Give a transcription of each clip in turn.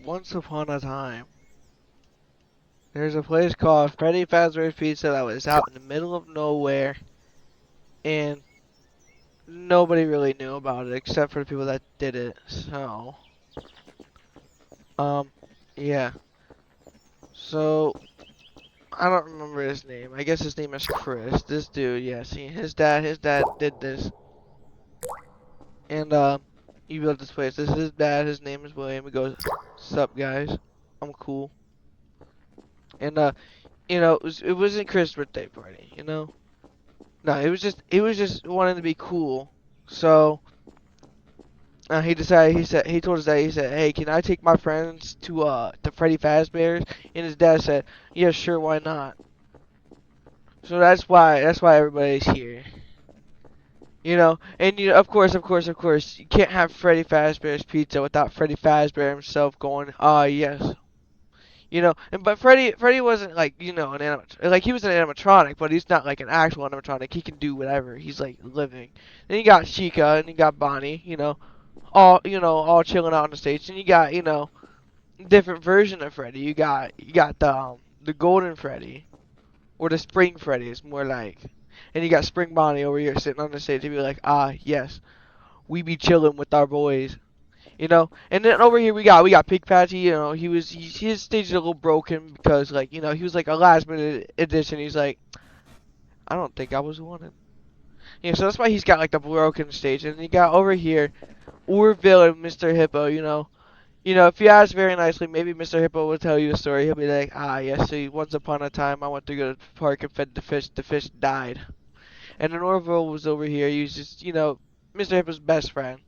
Once upon a time, there's a place called Freddy Fazbear's Pizza that was out in the middle of nowhere, and nobody really knew about it except for the people that did it. So, um, yeah. So, I don't remember his name. I guess his name is Chris. This dude, yeah. See, his dad did this, and he built this place. This is his dad. His name is William. He goes, "Sup, guys? I'm cool." And it wasn't Chris' birthday party. No, it was just wanting to be cool. So he told his dad, he said, "Hey, can I take my friends to Freddy Fazbear's?" And his dad said, "Yeah, sure, why not?" So that's why everybody's here. And of course, you can't have Freddy Fazbear's Pizza without Freddy Fazbear himself going, "Ah, yes." But Freddy wasn't like like he was an animatronic, but he's not like an actual animatronic. He can do whatever. He's like living. Then you got Chica and you got Bonnie, all chilling out on the stage. And you got different version of Freddy. You got the Golden Freddy or the Spring Freddy is more like, and you got Spring Bonnie over here sitting on the stage. To be like, ah yes, we be chilling with our boys. And then over here we got Pig Patty. His stage is a little broken because he was like a last minute addition. He's like, I don't think I was wanted. So that's why he's got like the broken stage. And you got over here Orville and Mr. Hippo. If you ask very nicely, maybe Mr. Hippo will tell you a story. He'll be like, ah yes, see, once upon a time I went to go to the park and fed the fish. The fish died. And then Orville was over here. He was just Mr. Hippo's best friend.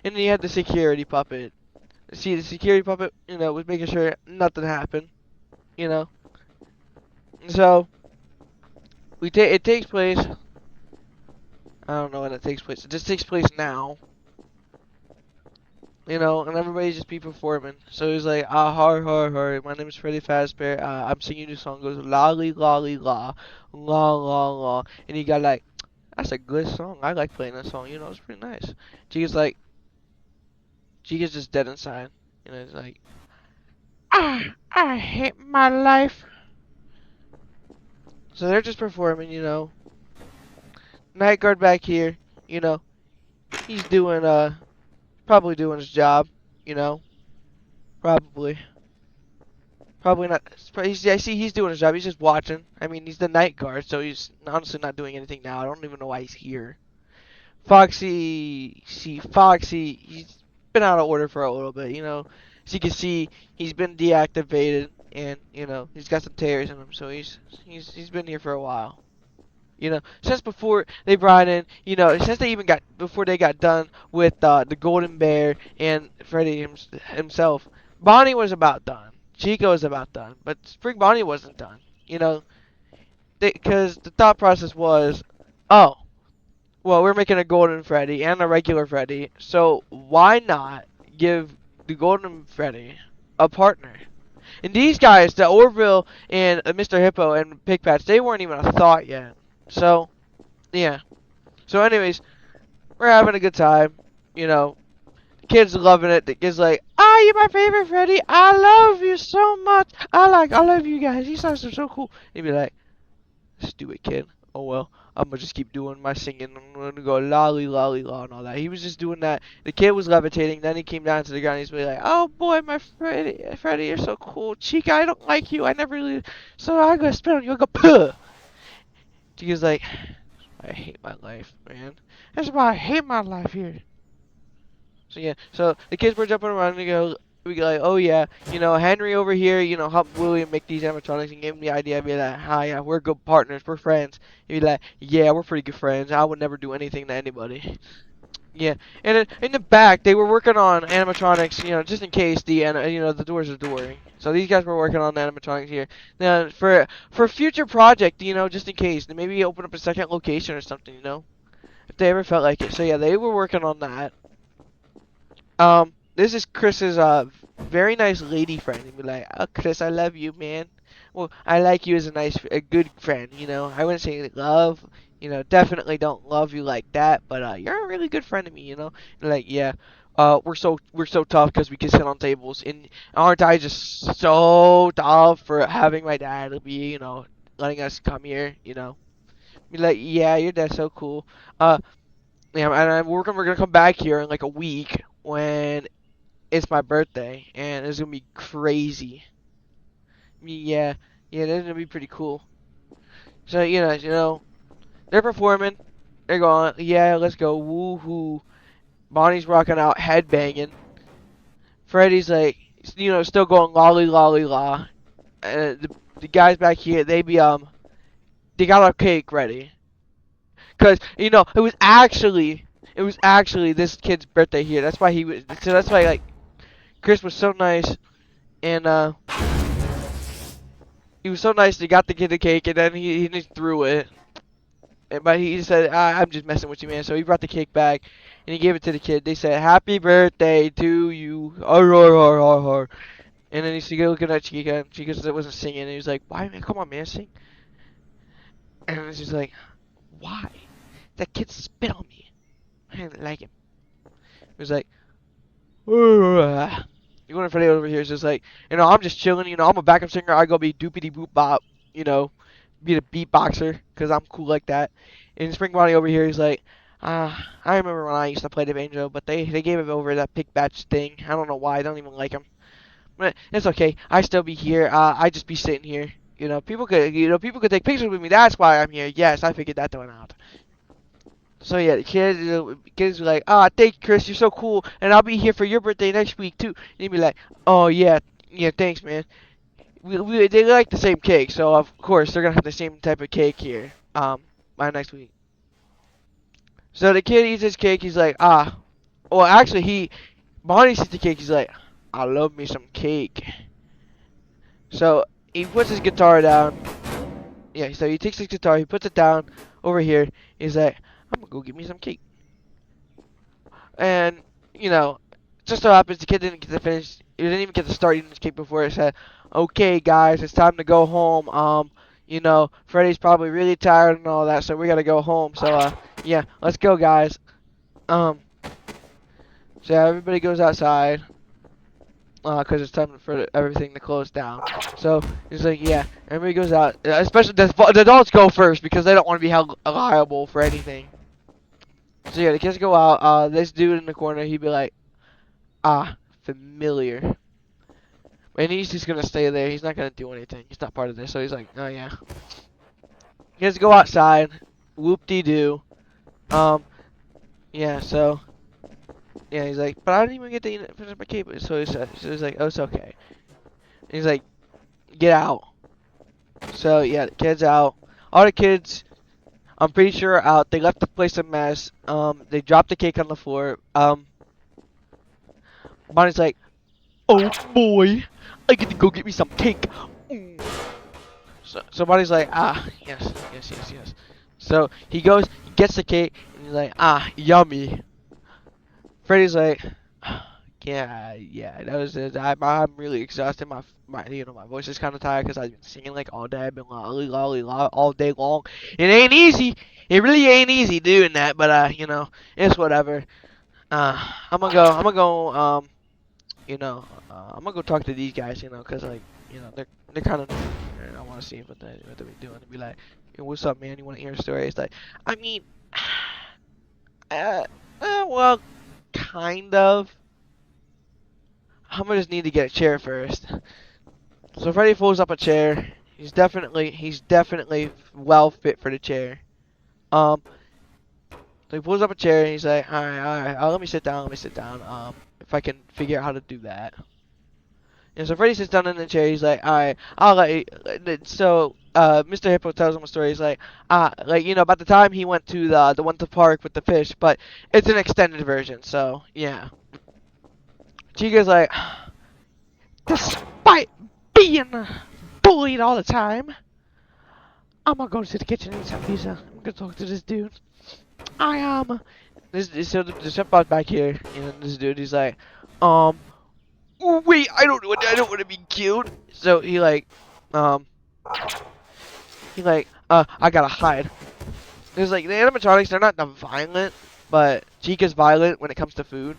And then you had the security puppet. See, the security puppet, was making sure nothing happened, you know. So it takes place. I don't know when it takes place. It just takes place now, and everybody just be performing. So he's like, ah, har, har, har. My name is Freddy Fazbear. I'm singing this song. It goes lolly, lolly, la, la, la, la, and he got like, that's a good song. I like playing that song. It's pretty nice. Chica's like, Chica's just dead inside. It's like, I hate my life. So they're just performing. Night guard back here, you know, he's doing probably doing his job, you know, probably. Probably not. I see he's doing his job. He's just watching. I mean, he's the night guard, so he's honestly not doing anything now. I don't even know why he's here. Foxy, he's been out of order for a little bit, As you can see, he's been deactivated, and he's got some tears in him, so he's been here for a while. Since before they brought in, since they even got before they got done with the Golden Bear and Freddy himself, Bonnie was about done. Chico was about done, but Spring Bonnie wasn't done. You know, because the thought process was, oh, well, we're making a Golden Freddy and a regular Freddy, so why not give the Golden Freddy a partner? And these guys, the Orville and Mr. Hippo and Pig Patch, they weren't even a thought yet. So, yeah. So anyways, we're having a good time. The kid's loving it. The kid's like, ah, you're my favorite Freddy. I love you so much. I love you guys. These songs are so cool. And he'd be like, stupid kid. Oh well, I'm gonna just keep doing my singing. I'm gonna go lolly lolly law and all that. He was just doing that. The kid was levitating. Then he came down to the ground. He's like, oh boy, my Freddy, you're so cool. Chica, I don't like you. I never really. So I'm gonna spit on you. I go, puh. Chica's like, I hate my life, man. That's why I hate my life here. So yeah, so the kids were jumping around and we go like, oh yeah, Henry over here, helped William make these animatronics and gave him the idea. I'd be like, hi, yeah, we're good partners, we're friends. He'd be like, yeah, we're pretty good friends. I would never do anything to anybody. Yeah, and then in the back they were working on animatronics, just in case the doors are doing. So these guys were working on the animatronics here. Now for future project, just in case, maybe open up a second location or something, if they ever felt like it. So yeah, they were working on that. This is Chris's very nice lady friend. He'd be like, oh, Chris, I love you, man. Well, I like you as a good friend. I wouldn't say love. Definitely don't love you like that, but you're a really good friend to me. And like, yeah. we're so tough because we can sit on tables, and aren't I just so tough for having my dad be, letting us come here, Be like, yeah, your dad's so cool. Uh, yeah, and we're gonna come back here in like a week when it's my birthday, and it's gonna be crazy. I mean, yeah, that's gonna be pretty cool. So they're performing, they're going, yeah, let's go, woohoo. Bonnie's rocking out, headbanging. Freddy's like, still going lolly lolly la. And the guys back here, they got a cake ready. Cause it was actually this kid's birthday here. That's why like Chris was so nice, and he was so nice. They got the kid the cake, and then he just threw it. But he said, I'm just messing with you, man. So he brought the cake back, and he gave it to the kid. They said, "Happy birthday to you." Arr, arr, arr, arr, arr. And then he's looking at Chica, and Chica wasn't singing. And he was like, "Why, man? Come on, man, sing." And she's like, "Why? That kid spit on me. I didn't like him." He was like, "Ugh." You going Freddy over here is just like, I'm just chilling. I'm a backup singer. I go be doopity boop bop. You know, be the beatboxer because I'm cool like that. And Spring Bonnie over here is like, I remember when I used to play the banjo, but they gave it over that pick batch thing. I don't know why. I don't even like him. But it's okay. I still be here. I just be sitting here. People could take pictures with me. That's why I'm here. Yes, I figured that one out. So yeah, the kids were like, thank you, Chris, you're so cool, and I'll be here for your birthday next week too. And he'd be like, oh yeah, yeah, thanks, man. They like the same cake, so of course they're gonna have the same type of cake here. By next week. So the kid eats his cake. He's like, well, actually, Bonnie eats the cake. He's like, I love me some cake. So he puts his guitar down. Yeah, so he takes his guitar, he puts it down over here. He's like, I'm gonna go get me some cake. And, just so happens the kid didn't get to finish, he didn't even get to start eating his cake before it said, okay, guys, it's time to go home. Freddy's probably really tired and all that, so we gotta go home. So, yeah, let's go, guys. Um, so yeah, everybody goes outside, because it's time for everything to close down. So he's like, yeah, everybody goes out, especially the adults go first because they don't want to be held liable for anything. So yeah, the kids go out. This dude in the corner, he'd be like, familiar. And he's just gonna stay there. He's not gonna do anything. He's not part of this. So he's like, oh yeah. Kids go outside. Whoop-de-doo. Um, yeah. So yeah, he's like, but I didn't even get to finish my cake. So he's like, oh, it's okay. And he's like, get out. So yeah, the kids out. All the kids, I'm pretty sure, are out. They left the place a mess. They dropped the cake on the floor. Bonnie's like, oh boy, I get to go get me some cake. Mm. So Bonnie's like, yes, yes, yes, yes. So he goes, he gets the cake, and he's like, yummy. Freddy's like, yeah, that was it. I'm really exhausted. My voice is kind of tired because I've been singing like all day. I've been lolly lolly all day long. It ain't easy. It really ain't easy doing that, but it's whatever. I'm gonna go talk to these guys, 'cause like, they're kind of new, and I want to see what they're doing. And be like, hey, what's up, man? You want to hear a story? It's like, I mean, well, kind of. I'm gonna just need to get a chair first. So Freddy pulls up a chair. He's definitely well fit for the chair. Um, so he pulls up a chair and he's like, all right, let me sit down, if I can figure out how to do that. And so Freddy sits down in the chair. He's like, all right, I'll let you. So Mr. Hippo tells him a story. He's like, about the time he went to the one to park with the fish, but it's an extended version. So yeah. Chica's like, despite being bullied all the time, I'm gonna go to the kitchen and eat some pizza. I'm gonna talk to this dude. I am. So the chef bot back here, and this dude, he's like, oh, wait, I don't want to be killed. So I gotta hide. There's like the animatronics, they're not that violent, but Chica's violent when it comes to food.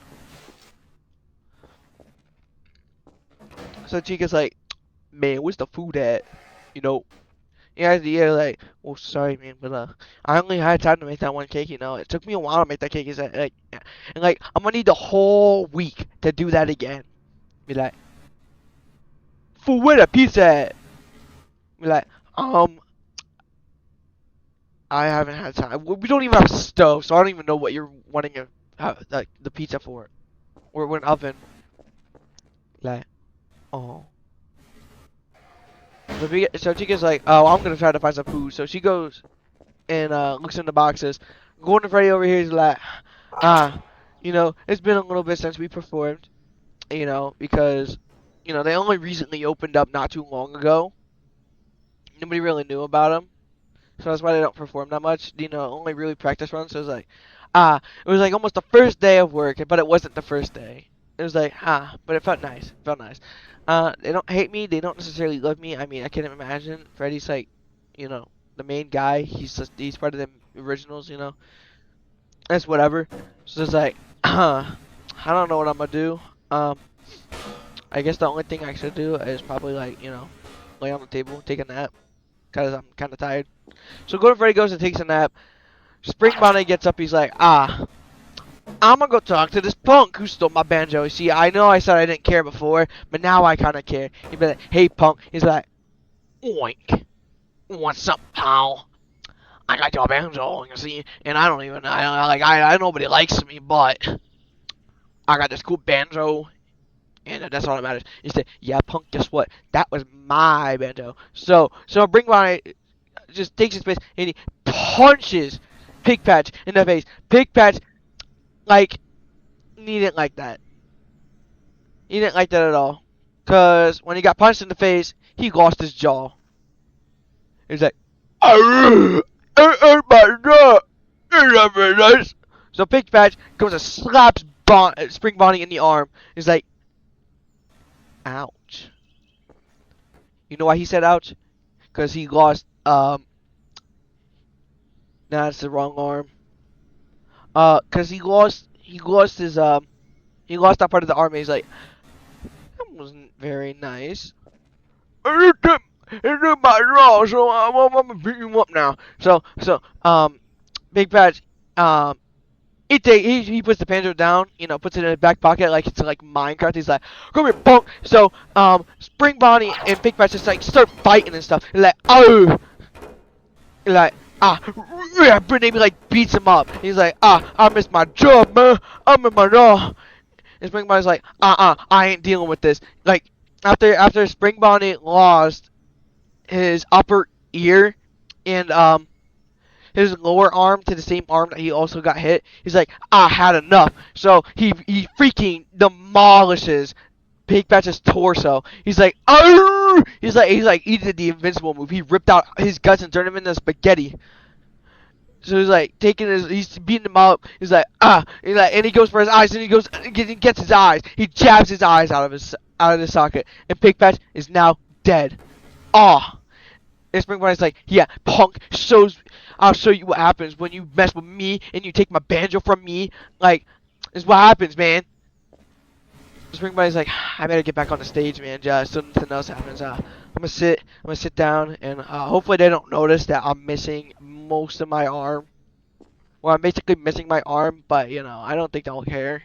So Chica's like, man, where's the food at? You know, yeah, like, well, sorry, man, but I only had time to make that one cake. You know, it took me a while to make that cake. Is that like, and like, I'm gonna need the whole week to do that again. Be like, fool, where the pizza at? Be like, I haven't had time. We don't even have a stove, so I don't even know what you're wanting like the pizza for. We're an oven. Like, oh. So Chica's like, oh, I'm gonna try to find some food. So she goes and looks in the boxes. Gordon Freddy over here is like, you know, it's been a little bit since we performed, you know, because, you know, they only recently opened up not too long ago. Nobody really knew about them, so that's why they don't perform that much. You know, only really practice runs. So it was like, it was like almost the first day of work, but it wasn't the first day. It was like, but it felt nice. It felt nice. They don't hate me. They don't necessarily love me. I mean, I can't imagine. Freddy's like, you know, the main guy. He's part of the originals. You know, it's whatever. So it's like, I don't know what I'm gonna do. Um, I guess the only thing I should do is probably like, you know, lay on the table, take a nap, cause I'm kind of tired. So Golden Freddy goes and takes a nap. Spring Bonnet gets up. He's like, I'm gonna go talk to this punk who stole my banjo. You see, I know I said I didn't care before, but now I kind of care. He'd be like, hey punk. He's like, oink. What's up, pal? I got your banjo, you see, and I don't even, I nobody likes me, but I got this cool banjo, and that's all that matters. He said, yeah, punk, guess what? That was my banjo. So Bring My just takes his face and he punches Pig Patch in the face. Pig Patch, like, he didn't like that. He didn't like that at all. Because when he got punched in the face, he lost his jaw. He's like, I hurt my jaw. It's not very nice. So Pig Patch goes and slaps Spring Bonnie in the arm. He's like, ouch. You know why he said ouch? Because he lost, nah, that's the wrong arm. Because he lost that part of the arm. And he's like, that wasn't very nice. It's my jaw, so I'm gonna beat him up now. So, Big Patch, he puts the banjo down, you know, puts it in his back pocket like it's like Minecraft. He's like, come here, punk. So, Spring Bonnie and Big Patch just like start fighting and stuff. And like, oh, and like, yeah, but maybe like beats him up. He's like, I missed my job, man. I missed my job. And Spring Bonnie's like, I ain't dealing with this. Like, after Spring Bonnie lost his upper ear and his lower arm to the same arm that he also got hit. He's like, I had enough. So he freaking demolishes Big Patch's torso. He's like, oh! He did the invincible move. He ripped out his guts and turned him into spaghetti. So he's like he's beating him up. He's like, and he goes for his eyes, and he gets his eyes. He jabs his eyes out of his socket, and Big Patch is now dead. Ah. And Spring Bonnie's like, yeah, punk, I'll show you what happens when you mess with me and you take my banjo from me. Like, this is what happens, man. Spring Bonnie's like, I better get back on the stage, man, just so nothing else happens. I'm gonna sit down, and hopefully they don't notice that I'm missing most of my arm. Well, I'm basically missing my arm, but, you know, I don't think they'll care.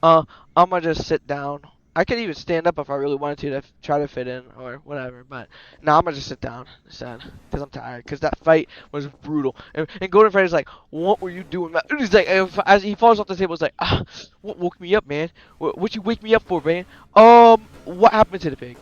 I'm gonna just sit down. I could even stand up if I really wanted to try to fit in or whatever, but no, I'm gonna just sit down instead because I'm tired. Because that fight was brutal. And Golden Freddy's like, "What were you doing?" He's like, as he falls off the table, he's like, what woke me up, man? What you wake me up for, man? What happened to the pig?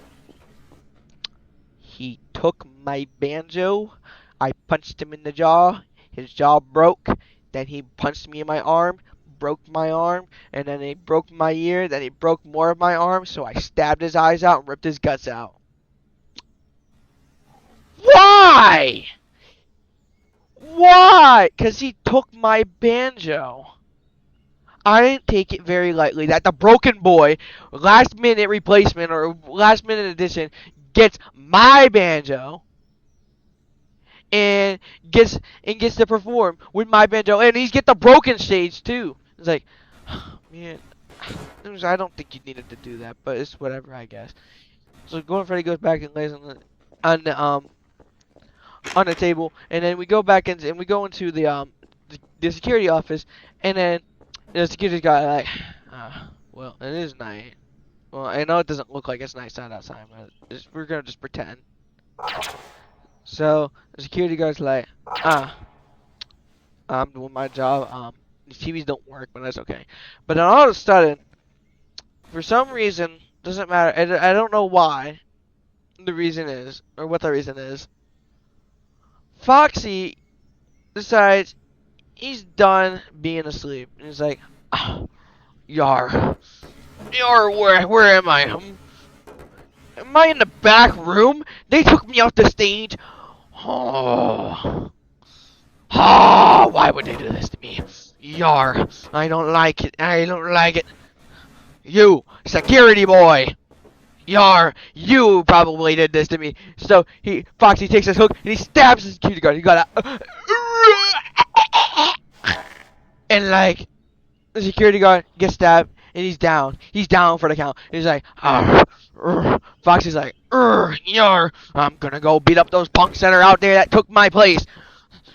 He took my banjo. I punched him in the jaw. His jaw broke. Then he punched me in my arm, broke my arm, and then he broke my ear. Then he broke more of my arm, so I stabbed his eyes out and ripped his guts out. Why? Why? Because he took my banjo. I didn't take it very lightly that the broken boy, last minute replacement or last minute addition, gets my banjo and gets to perform with my banjo, and he's get the broken stage too. It's like, man, I don't think you needed to do that, but it's whatever, I guess. So Golden Freddy goes back and lays on the table, and then we go back in, and we go into the security office, and then the security guy like, well, it is night. Well, I know it doesn't look like it's nighttime outside, but we're gonna just pretend. So the security guard's like, I'm doing my job. The TVs don't work, but that's okay. But then all of a sudden, for some reason, doesn't matter. I don't know why the reason is, or what the reason is. Foxy decides he's done being asleep. And he's like, Yar. Yar, where am I? Am I in the back room? They took me off the stage. Oh. Oh, why would they do this to me? Yar. I don't like it. I don't like it. You, security boy. Yar, you probably did this to me. So Foxy takes his hook and he stabs the security guard. He got a, and like the security guard gets stabbed and he's down. He's down for the count. He's like, Foxy's like, yar, I'm gonna go beat up those punks that are out there that took my place.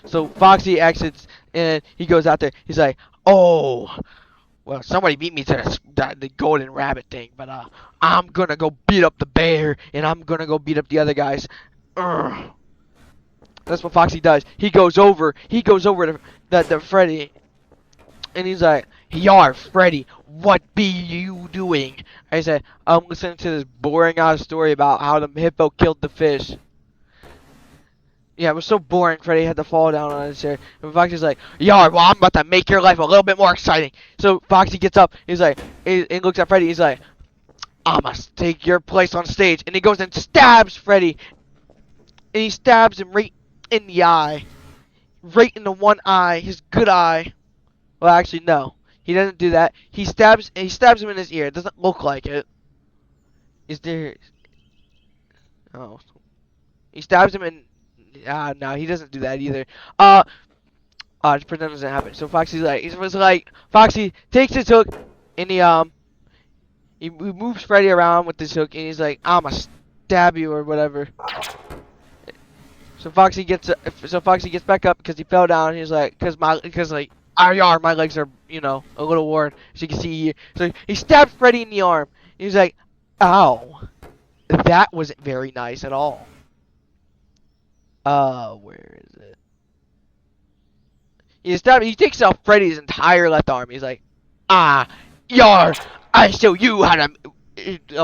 So Foxy exits and he goes out there. He's like, oh, well, somebody beat me to the golden rabbit thing, but I'm gonna go beat up the bear and I'm gonna go beat up the other guys. That's what Foxy does. He goes over to the Freddy, and he's like, "Yar, Freddy, what be you doing?" I said, "I'm listening to this boring ass story about how the hippo killed the fish." Yeah, it was so boring. Freddy had to fall down on his chair. And Foxy's like, "Yar, well, I'm about to make your life a little bit more exciting." So Foxy gets up. He's like, he looks at Freddy. He's like, "I must take your place on stage." And he goes and stabs Freddy. And he stabs him right in the eye, right in the one eye, his good eye. Well, actually, no, he doesn't do that. He stabs him in his ear. It doesn't look like it. Is there? Oh, he stabs him in. No, he doesn't do that either. Just pretend it doesn't happen. So Foxy takes his hook and he moves Freddy around with this hook and he's like, I'ma stab you or whatever. So Foxy gets back up because he fell down. And he's like, my legs are a little worn. As you can see here. So he stabs Freddy in the arm. He's like, ow, that wasn't very nice at all. Where is it? He takes out Freddy's entire left arm. He's like, yar, I show you how to,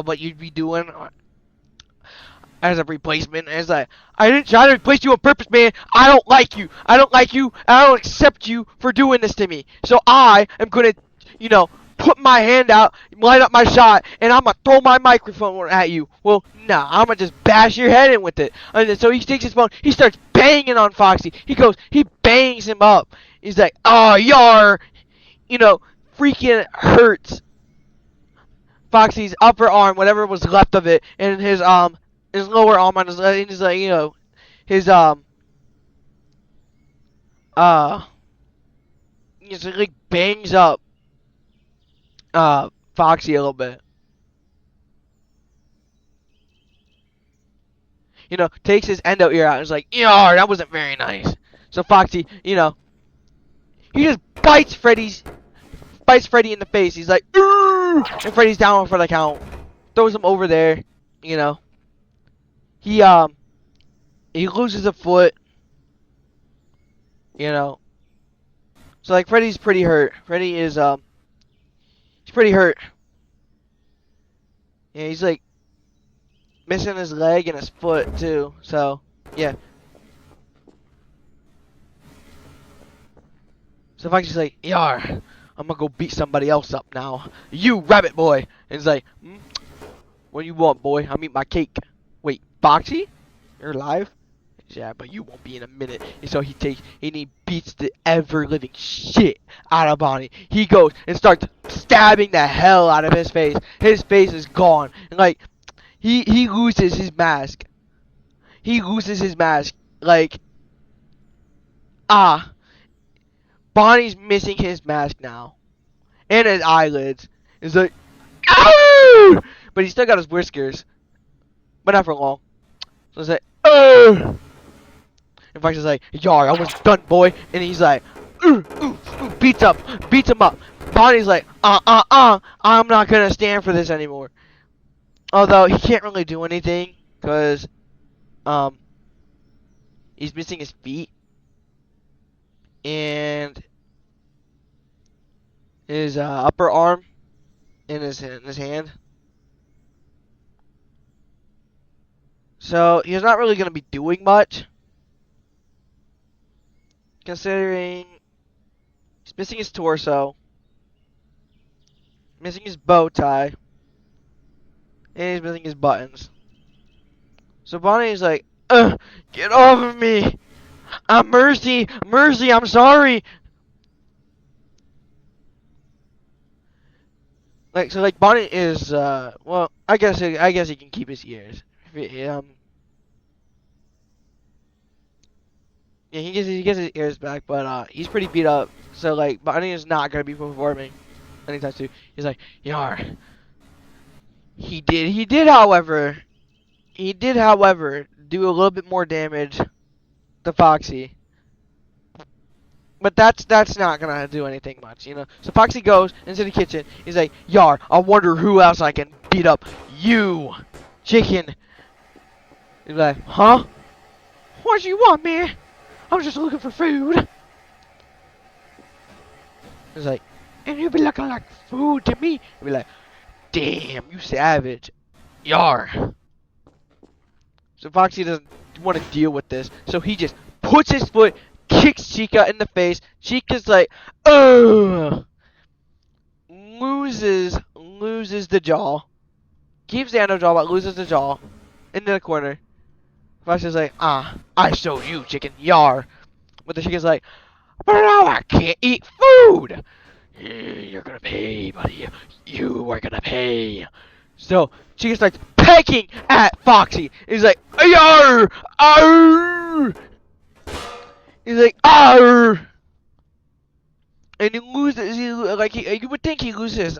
what you'd be doing as a replacement. And it's like, I didn't try to replace you on purpose, man. I don't like you. I don't like you. I don't accept you for doing this to me. So I am gonna, put my hand out, line up my shot, and I'm gonna throw my microphone at you. Well, nah, I'm gonna just bash your head in with it. And then, so he takes his phone, he starts banging on Foxy. He bangs him up. He's like, oh, yar, freaking hurts Foxy's upper arm, whatever was left of it, and his lower arm on his, his he like bangs up Foxy a little bit. Takes his endo ear out and is like, yeah, that wasn't very nice. So Foxy, he just bites Freddy in the face. He's like, Urgh! And Freddy's down for the count. Throws him over there, He loses a foot, So like Freddy's pretty hurt. Freddy is he's pretty hurt. Yeah, he's like missing his leg and his foot too. So yeah. So Foxy's like, yar, I'm gonna go beat somebody else up now. You rabbit boy. And he's like, what do you want, boy? I'll eat my cake. Wait, Foxy? You're alive? Yeah, but you won't be in a minute. And so he beats the ever living shit out of Bonnie. He goes and starts stabbing the hell out of his face. His face is gone. And like he loses his mask. He loses his mask. Like Bonnie's missing his mask now. And his eyelids. It's like, ow! But he's still got his whiskers. but not for long. So it's like, oh! And Fox is like, "Yar, I was done, boy." And he's like, beats him up. Bonnie's like, I'm not gonna stand for this anymore. Although he can't really do anything because um he's missing his feet and his upper arm in his hand. So he's not really gonna be doing much, considering he's missing his torso, missing his bow tie, and he's missing his buttons. So Bonnie's like, get off of me! Mercy, Mercy, I'm sorry. Like so, like Bonnie is well, I guess he can keep his ears. Yeah, he gets his ears back, but he's pretty beat up. So like Bonnie is not gonna be performing anytime soon. He's like, Yar. He did, however, do a little bit more damage to Foxy. But that's not gonna do anything much, you know. So Foxy goes into the kitchen. He's like, Yar, I wonder who else I can beat up. You, chicken. He's like, huh? What do you want, man? I was just looking for food. He's like, and you be looking like food to me. He'll be like, damn, you savage. Yar. So Foxy doesn't want to deal with this. So he just puts his foot, kicks Chica in the face. Chica's like, ugh. Loses the jaw. Keeps the jaw, but loses the jaw. Into the corner. Foxy's like, I showed you, chicken. Yar. But the chicken's like, but now I can't eat food. You're gonna pay, buddy. You are gonna pay. So she starts pecking at Foxy. He's like, "Arr! Arr!" He's like, "Arr!" And he loses. You would think he loses.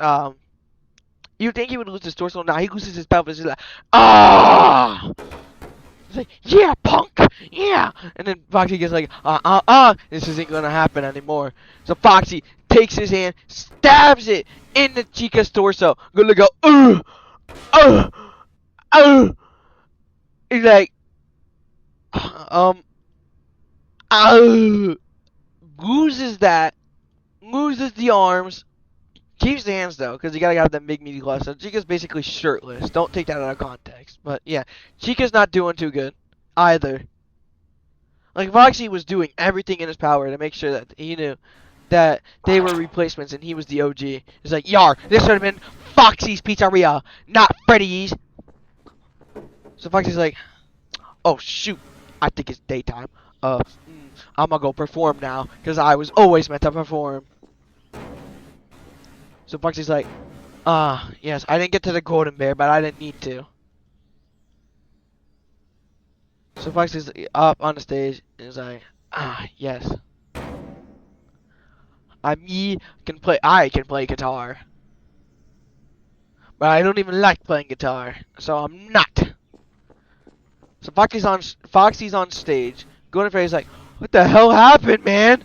You would think he would lose his torso. Nah, he loses his pelvis. He's like, "Ah!" He's like, "Yeah, punk, yeah." And then Foxy gets like, this isn't gonna happen anymore. So Foxy takes his hand, stabs it into Chica's torso. Gonna go, uh, He's like, um, loses that, loses the arms, keeps the hands though, because you gotta have that big meaty gloves. So Chica's basically shirtless. Don't take that out of context. But yeah, Chica's not doing too good either. Like Foxy was doing everything in his power to make sure that he knew that they were replacements and he was the OG. He's like, Yar, this should have been Foxy's Pizzeria, not Freddy's. So Foxy's like, oh shoot, I think it's daytime. I'm gonna go perform now, because I was always meant to perform. So Foxy's like, yes, I didn't get to the golden bear, but I didn't need to. So Foxy's up on the stage, and he's like, yes. I can play guitar. But I don't even like playing guitar, so I'm not. So Foxy's on stage. Golden Freddy's like, what the hell happened, man?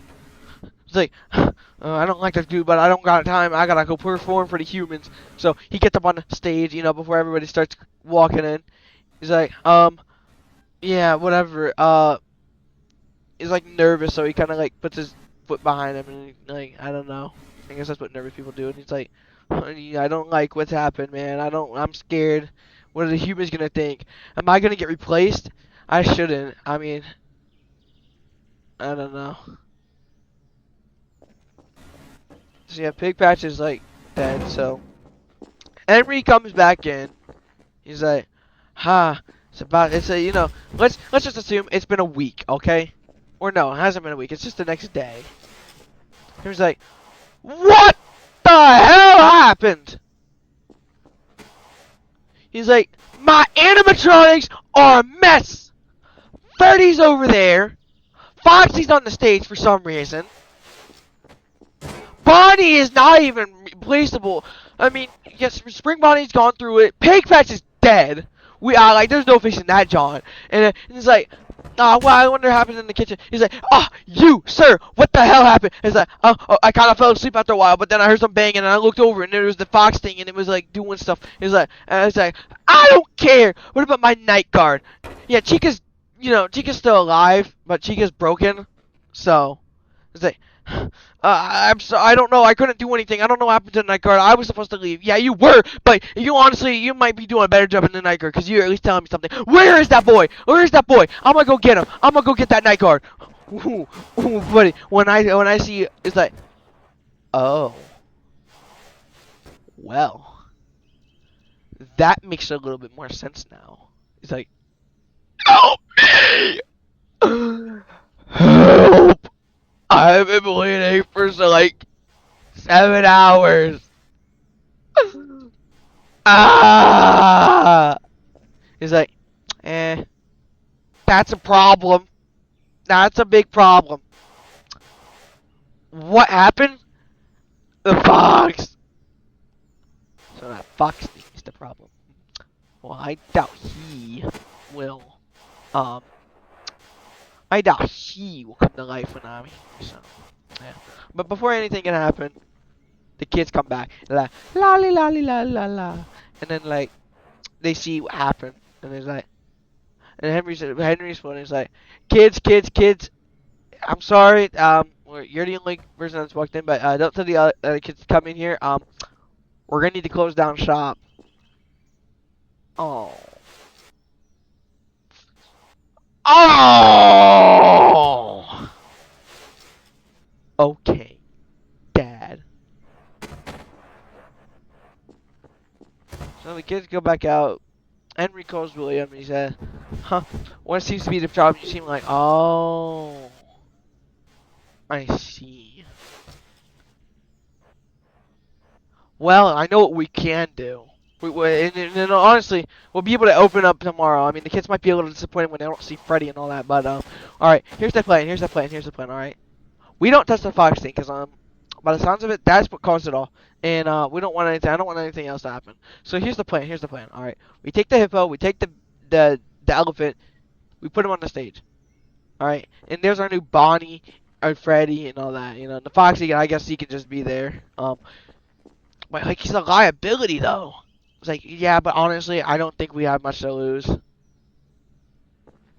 He's like, I don't like that dude, but I don't got time. I gotta go perform for the humans. So he gets up on the stage, you know, before everybody starts walking in. He's like, yeah, whatever. He's like nervous, so he kind of like puts his foot behind him, and like, I don't know. I guess that's what nervous people do. And he's like, I don't like what's happened, man. I'm scared. What are the humans gonna think? Am I gonna get replaced? I shouldn't. I mean, I don't know. So yeah, Pig Patch is like dead. So Henry comes back in. He's like, it's a, you know, let's just assume it's been a week, okay? Or no, it hasn't been a week. It's just the next day. Henry's like, what the hell happened? He's like, my animatronics are a mess. Freddy's over there. Foxy's on the stage for some reason. Bonnie is not even replaceable. I mean, yes, Spring Bonnie's gone through it. Pig Patch is dead. like, there's no fixing that, John. And he's like, well, I wonder what happened in the kitchen. He's like, you, sir, what the hell happened? He's like, I kind of fell asleep after a while, but then I heard some banging, and I looked over, and there was the fox thing, and it was, like, doing stuff. He's like, I don't care. What about my night guard? Yeah, Chica's, Chica's still alive, but Chica's broken. So, it's like, I'm so, I don't know. I couldn't do anything. I don't know what happened to the night guard. I was supposed to leave. Yeah, you were, but you might be doing a better job in the night guard because you're at least telling me something. Where is that boy? Where is that boy? I'm gonna go get him. I'm gonna go get that night guard. Ooh, buddy. When I see you, it's like, oh, well, that makes a little bit more sense now. It's like, help me! Help! I've been waiting for like 7 hours. Ah! He's like, that's a problem. That's a big problem. What happened? The fox. So that fox thing is the problem. Well, I doubt he will. I doubt he will come to life when I'm here. So, yeah. But before anything can happen, the kids come back. They're like, la la la la la la, and then like they see what happened, and there's like, and Henry's phone is like, kids, I'm sorry, you're the only person that's walked in, but don't tell the other kids to come in here. We're gonna need to close down shop. Oh. Oh. Okay, Dad. So the kids go back out. Henry calls William and he said, what seems to be the problem? You seem like, oh, I see. Well, I know what we can do. And honestly, we'll be able to open up tomorrow. I mean, the kids might be a little disappointed when they don't see Freddy and all that, but, alright, here's the plan, alright? We don't touch the fox thing, because, by the sounds of it, that's what caused it all. And, we don't want anything, I don't want anything else to happen. So here's the plan, alright? We take the hippo, we take the elephant, we put him on the stage. Alright? And there's our new Bonnie, our Freddy, and all that, The Foxy, I guess he can just be there. But, like, he's a liability, though. It's like, yeah, but honestly, I don't think we have much to lose.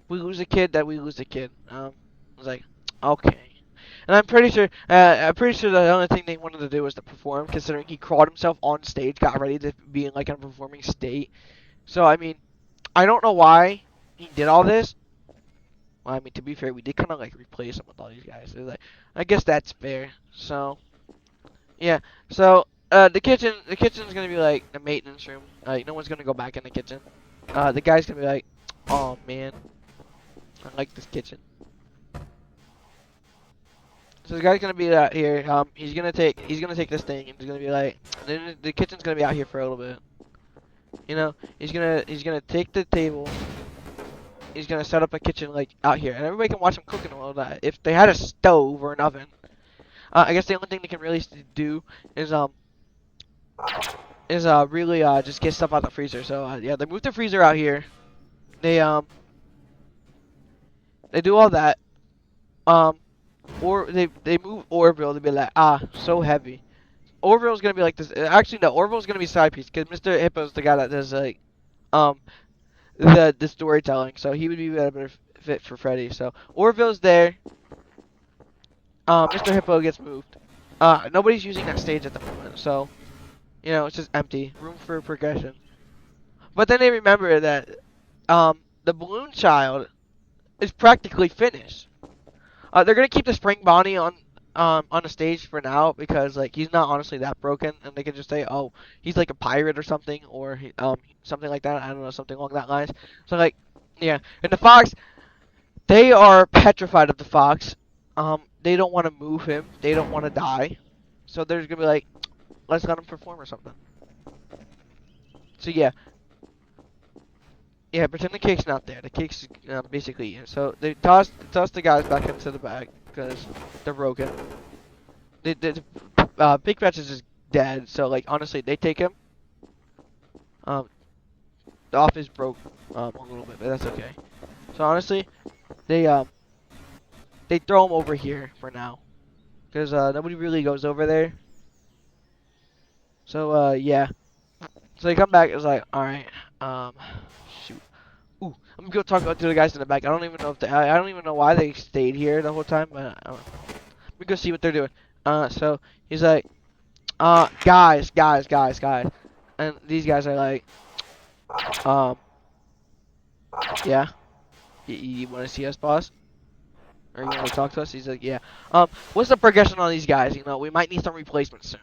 We lose a kid, then we lose a kid. I was like, okay. And I'm pretty sure the only thing they wanted to do was to perform, considering he crawled himself on stage, got ready to be in, like, a performing state. So, I mean, I don't know why he did all this. Well, I mean, to be fair, we did kind of, like, replace him with all these guys. So, like, I guess that's fair. So, yeah. So, the kitchen's gonna be, like, the maintenance room. No one's gonna go back in the kitchen. The guy's gonna be like, oh, man. I like this kitchen. So the guy's gonna be out here. He's gonna take this thing and he's gonna be like, then the kitchen's gonna be out here for a little bit. He's gonna take the table. He's gonna set up a kitchen like out here, and everybody can watch him cooking and all that. If they had a stove or an oven, I guess the only thing they can really do is really just get stuff out the freezer. So yeah, they moved the freezer out here. They do all that. Or they move Orville to be like, so heavy. Orville's gonna be like this. Actually, no, Orville's gonna be side piece because Mr. Hippo's the guy that does like, the storytelling. So he would be a better fit for Freddy. So Orville's there. Mr. Hippo gets moved. Nobody's using that stage at the moment, so it's just empty. Room for progression. But then they remember that the balloon child is practically finished. They're gonna keep the spring Bonnie on the stage for now because like he's not honestly that broken, and they can just say, oh, he's like a pirate or something, or something like that. I don't know, something along that lines. So like, yeah. And the fox, they are petrified of the fox. They don't want to move him. They don't want to die. So they're gonna be like, let's let him perform or something. So yeah. Yeah, pretend the cake's not there. The cake's basically in. So they toss the guys back into the bag because they're broken. Big Fetch is just dead. So like honestly, they take him. the office broke a little bit, but that's okay. So honestly, they they throw him over here for now, because nobody really goes over there. So yeah. So they come back. It's like, all right, shoot. Ooh, I'm gonna go talk to the guys in the back. I don't even know if I don't even know why they stayed here the whole time, but I don't know. Let me go see what they're doing. So he's like, guys, and these guys are like, um, yeah, you want to see us, boss? Or you want to talk to us? He's like, yeah. What's the progression on these guys? You know, we might need some replacements soon.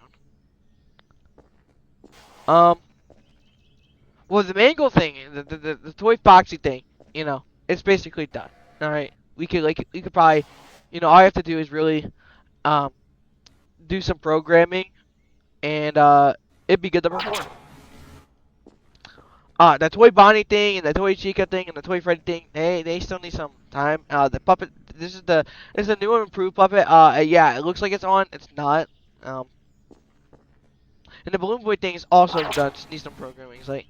Um, well, the mango thing, the toy Foxy thing, you know, it's basically done. All right, we could probably, you know, all I have to do is really um do some programming, and it'd be good to perform. The toy Bonnie thing and the toy Chica thing and the toy Freddy thing, they still need some time. The puppet, this is a new and improved puppet. Yeah, it looks like it's on, it's not. Um, and the balloon boy thing is also done. Just needs some programming. It's like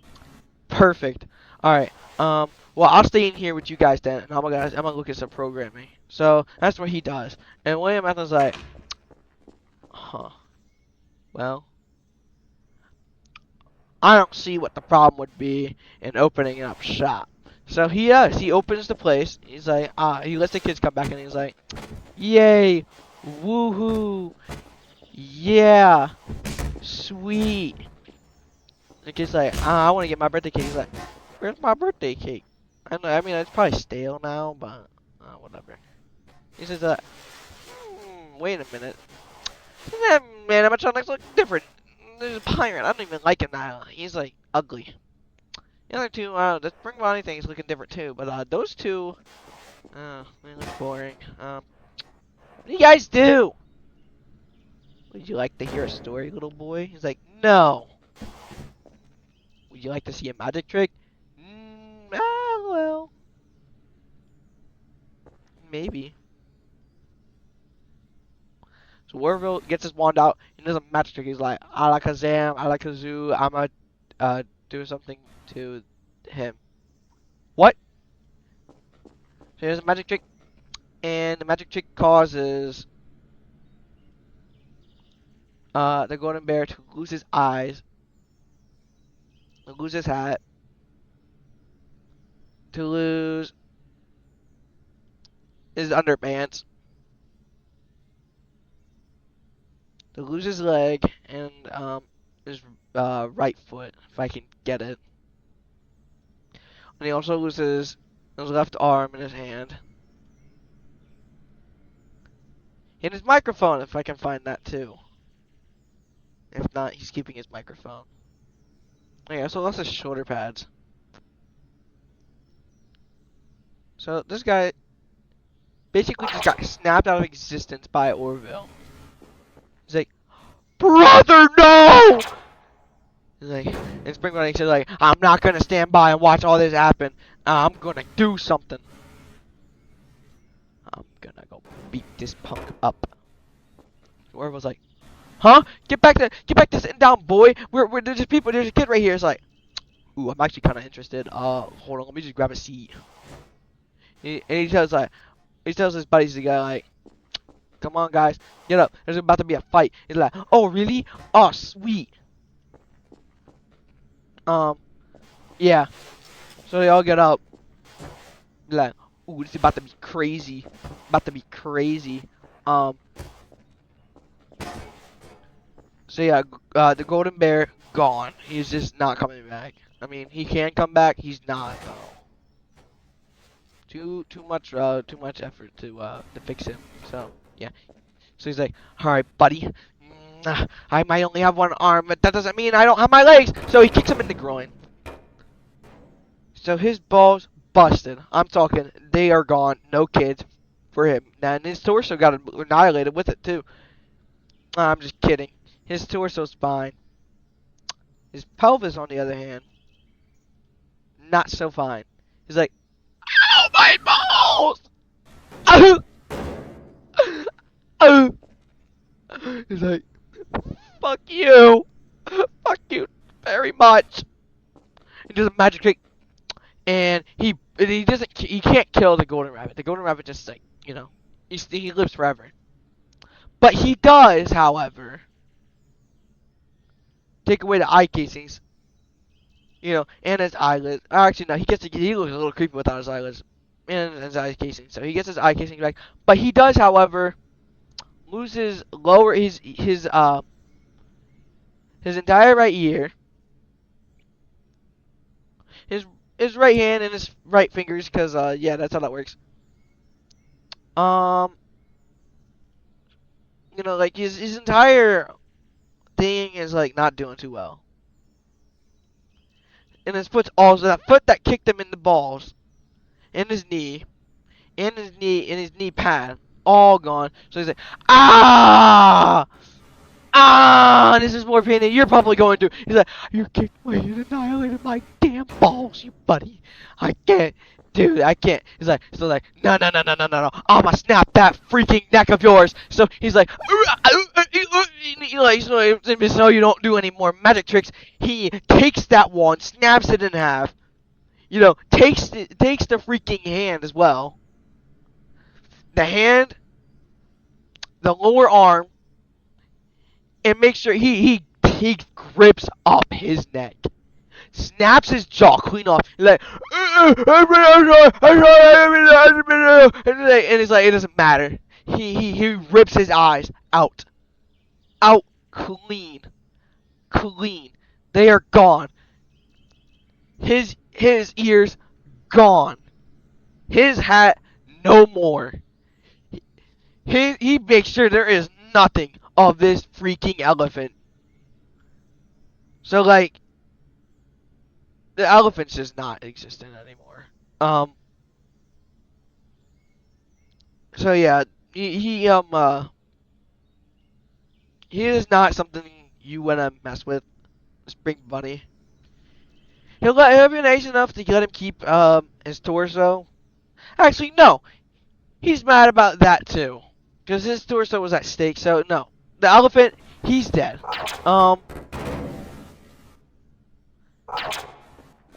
perfect. All right. Well, I'll stay in here with you guys then, and I'm gonna look at some programming. So that's what he does. And William Athens like, huh? Well, I don't see what the problem would be in opening up shop. So he does. He opens the place. He's like, he lets the kids come back, and he's like, yay, woohoo, yeah, sweet. The kid's like, I want to get my birthday cake. He's like, where's my birthday cake? I know. I mean, it's probably stale now, but whatever. He says, wait a minute. That man animatronics look different. There's a pirate. I don't even like him now. He's like ugly. The other two, the Spring Bonnie thing is looking different too, but those two, they look boring. What do you guys do? Would you like to hear a story, little boy? He's like, no. Would you like to see a magic trick? Well, maybe. So Warville gets his wand out and does a magic trick. He's like, Alakazam, Alakazoo, I'ma do something to him. What? So here's a magic trick, and the magic trick causes the golden bear to lose his eyes, to lose his hat, to lose his underpants, to lose his leg, and his right foot, if I can get it. And he also loses his left arm and his hand. And his microphone, if I can find that too. If not, he's keeping his microphone. Yeah, so lost his shoulder pads. So this guy basically just got snapped out of existence by Orville. He's like, brother, no! He's like, and Spring Running says like, I'm not gonna stand by and watch all this happen. I'm gonna do something. I'm gonna go beat this punk up. Orville's like, huh? Get back sitting down, boy. There's just people. There's a kid right here. It's like, ooh, I'm actually kind of interested. Hold on, let me just grab a seat. And he tells his buddies, the guy like, come on, guys, get up. There's about to be a fight. He's like, oh, really? Oh, sweet. Yeah. So they all get up. Like, ooh, this is about to be crazy. About to be crazy. So yeah, the golden bear gone. He's just not coming back. I mean, he can come back. He's not though. Too much effort to fix him. So yeah. So he's like, all right, buddy. I might only have one arm, but that doesn't mean I don't have my legs. So he kicks him in the groin. So his balls busted. I'm talking, they are gone. No kids for him. Now, and his torso got annihilated with it too. I'm just kidding. His torso's fine. His pelvis, on the other hand, not so fine. He's like, ow, my balls! Ow! Ow! He's like, fuck you! Fuck you very much! He does a magic trick, and he can't kill the golden rabbit. The golden rabbit just like he lives forever. But he does, however, take away the eye casings, and his eyelids. Actually, no, he looks a little creepy without his eyelids and his eye casing. So he gets his eye casing back. But he does, however, lose his entire right ear, his his right hand and his right fingers, because yeah, that's how that works. Um, like his entire thing is like not doing too well. And his foot's also that foot that kicked him in the balls, and his knee, and his knee pad, all gone. So he's like, ah! This is more pain than you're probably going through. He's like, you kicked me and annihilated my damn balls, you buddy. I can't. Dude, I can't. He's like, no, no, no, no, no, no, no. I'ma snap that freaking neck of yours. So he's like, so you don't do any more magic tricks. He takes that one, snaps it in half. Takes the freaking hand as well. The hand, the lower arm, and makes sure he grips up his neck, snaps his jaw clean off, like, and he's like, it doesn't matter. He rips his eyes out clean. They are gone. His ears gone. His hat no more. He makes sure there is nothing of this freaking elephant. So like, the elephant's just not existent anymore. So yeah, he is not something you wanna mess with. Spring Bunny. He'll be nice enough to let him keep his torso. Actually, no, he's mad about that too, because his torso was at stake. So no, the elephant, he's dead.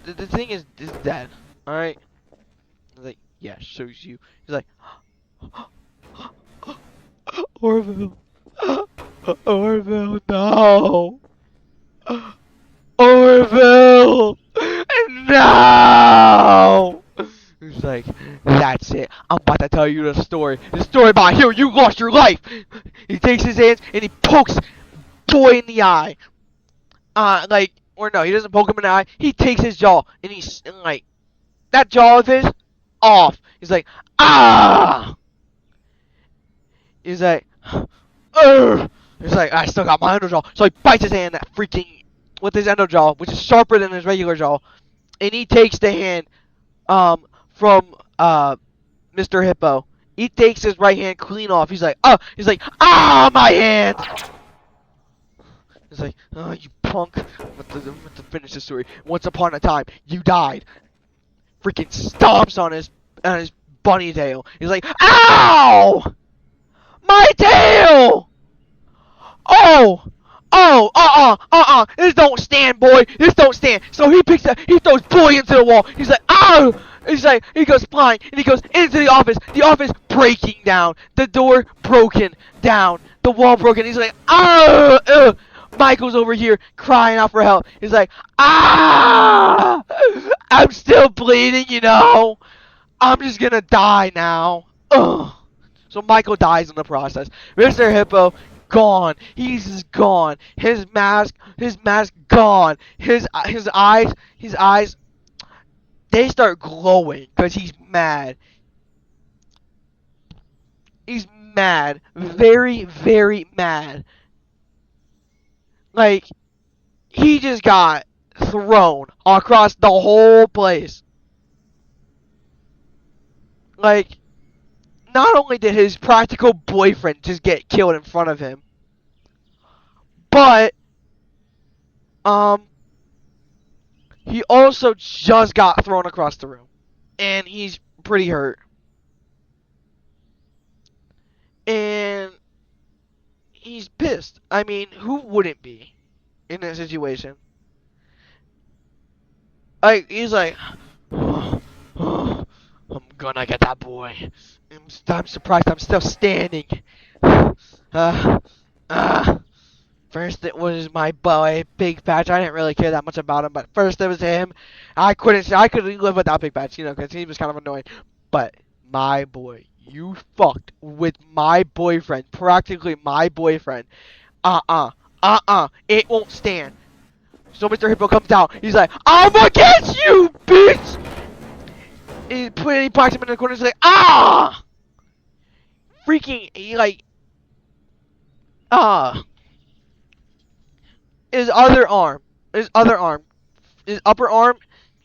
The thing is dead. All right. He's like, yeah, shows you. He's like, Orville, Orville, no. Orville! No! He's like, that's it. I'm about to tell you the story. The story about how you lost your life! He takes his hands and he pokes Boy in the eye. Or no, he doesn't poke him in the eye. He takes his jaw and that jaw of his, off. He's like, ah! He's like, ugh! He's like, I still got my under jaw. So he bites his hand that freaking with his endo jaw, which is sharper than his regular jaw, and he takes the hand from Mr. Hippo. He takes his right hand clean off. He's like, my hand. He's like, oh, you punk. To finish the story. Once upon a time, you died. Freaking stomps on his bunny tail. He's like, ow! My tail! Oh! This don't stand, boy. This don't stand. So he throws Boy into the wall. He's like, oh! He goes flying, and he goes into the office. The office breaking down. The door broken down. The wall broken. He's like, oh! Michael's over here crying out for help. He's like, ah! I'm still bleeding. I'm just gonna die now. Ugh. So Michael dies in the process. Mr. Hippo, gone. He's gone. His mask gone. His eyes, they start glowing because he's mad. He's mad. Very, very mad. Like, he just got thrown across the whole place. Like, not only did his practical boyfriend just get killed in front of him, but he also just got thrown across the room, and he's pretty hurt. And he's pissed. I mean, who wouldn't be in that situation? Like he's like, I'm gonna get that boy. I'm surprised I'm still standing. Uh, uh, First it was my boy, Big Patch. I didn't really care that much about him, but first it was him. I couldn't live without Big Patch, because he was kind of annoying. But my boy, you fucked with my boyfriend, practically my boyfriend. Uh-uh, it won't stand. So Mr. Hippo comes out. He's like, I'm against you, bitch! He parks him in the corner. He's like, ah! Freaking, he like, ah. His other arm, his other arm, his upper arm,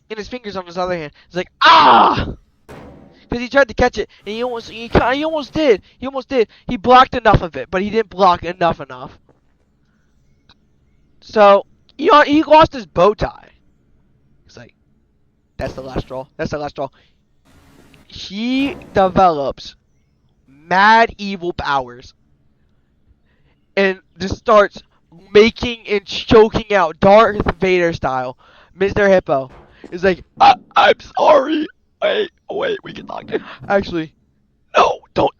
and his fingers on his other hand. He's like, ah! Because he tried to catch it, and he almost did. He almost did. He blocked enough of it, but he didn't block enough. So, he lost his bow tie. He's like, that's the last straw. That's the last straw. He develops mad evil powers and just starts making and choking out Darth Vader style. Mr. Hippo is like, I'm sorry. Wait, we can talk. Actually, no, don't